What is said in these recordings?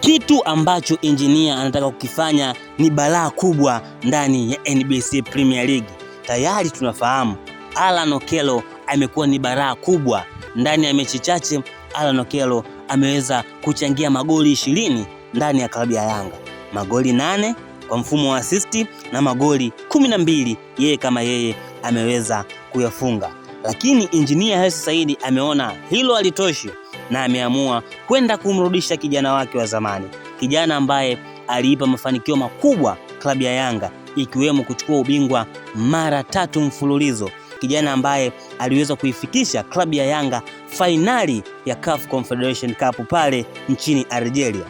Kitu ambacho Engineer anataka kukifanya ni balaa kubwa ndani ya NBC Premier League. Tayari tunafahamu Alan Okello amekuwa ni balaa kubwa ndani ya mechi chache. Alan Okello ameweza kuchangia magoli 20 ndani ya klabu ya Yanga, magoli 8 kwa mfumo wa assist na magoli 12 yeye kama yeye ameweza kuyafunga. Lakini Engineer Hersi Said ameona hilo halitoshi na ameamua kwenda kumrudisha kijana wake wa zamani, kijana ambaye aliipa mafanikio makubwa klabu ya Yanga, ikiwemo kuchukua ubingwa mara 3 mfululizo, kijana ambaye aliweza kuifikisha klabu ya Yanga fainali ya CAF Confederation Cup pale nchini Algeria.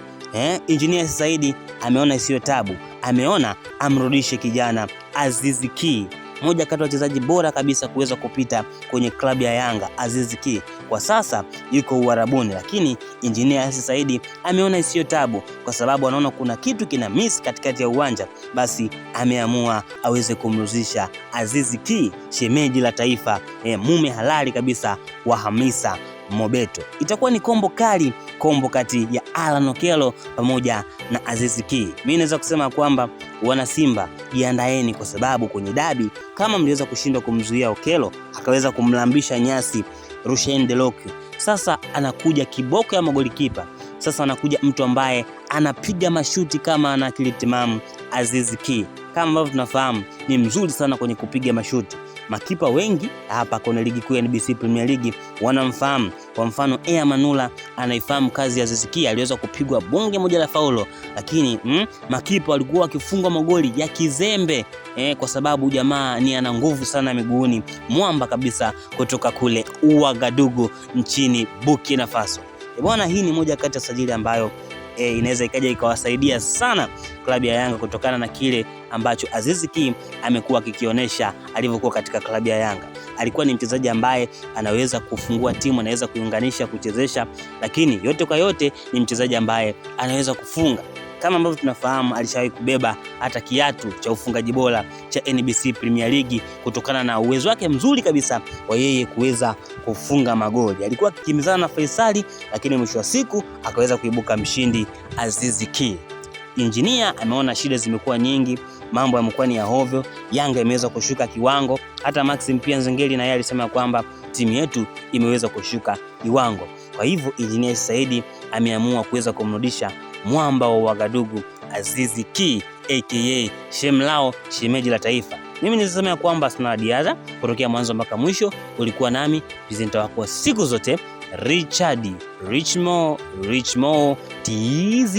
Engineer Hersi Said ameona isiyo tabu, ameona amrudishe kijana Aziz Ki, moja kati ya wachezaji bora kabisa kuweza kupita kwenye klabu ya Yanga. Aziz Ki kwa sasa yuko Uarabuni, lakini Engineer Hersi Said ameona isiyo tabu, kwa sababu anaona kuna kitu kina miss katikati ya uwanja, basi ameamua aweze kumrudisha Aziz Ki, shemeji la taifa, mume halali kabisa wa Hamisa Mobeto. Itakuwa ni kombo kali, kombo kati ya Alan Okello pamoja na Aziz Ki. Mimi naweza kusema kwamba wana Simba jiandaeni, kwa sababu kwenye dabi kama mliweza kushindwa kumzuia Okello akaweza kumlambisha nyasi Rushaine De Reuck, sasa anakuja kiboko ya magolikipa. Sasa anakuja mtu ambaye anapiga mashuti kama ana akili timamu. Aziz Ki kama ambavyo tunafahamu ni mzuri sana kwenye kupiga mashuti. Makipa wengi hapa kwenye ligi kuu ya NBC Premier League wanamfahamu. Kwa mfano Manula anaifahamu kazi ya Aziz Ki, aliweza kupigwa bonge moja la faulo, lakini makipa walikuwa wakifungwa magoli ya kizembe kwa sababu jamaa ni ana nguvu sana miguuni, mwamba kabisa kutoka kule Ouagadougou nchini Burkina Faso. Bwana, hii ni moja kati ya sajili ambayo inaweza ikaja ikawasaidia sana klabu ya Yanga kutokana na kile ambacho Aziz Ki amekuwa akikionyesha alivyokuwa katika klabu ya Yanga. Alikuwa ni mchezaji ambaye anaweza kufungua timu, anaweza kuiunganisha, kuchezesha, lakini yote kwa yote ni mchezaji ambaye anaweza kufunga. Kama ambavyo tunafahamu alishawahi kubeba hata kiatu cha ufungaji bora cha NBC Premier League kutokana na uwezo wake mzuri kabisa wa yeye kuweza kufunga magoli. Alikuwa akikimbizana na Faisali, lakini mwisho wa siku akaweza kuibuka mshindi Aziz Ki. Engineer ameona shida zimekuwa nyingi, mambo yamekuwa ni ya hovyo, Yanga imeweza kushuka kiwango. Hata Maxim pia Nzengeli na yeye alisema kwamba timu yetu imeweza kushuka kiwango. Kwa hivyo Engineer Hersi Said ameamua kuweza kumrudisha mwamba wa Ouagadougou Aziz Ki aka Shemlao, shemeji la taifa. Mimi nilisema kwamba sina diada kutokea mwanzo mpaka mwisho. Ulikuwa nami presenter wako siku zote Richard Richmo TZ.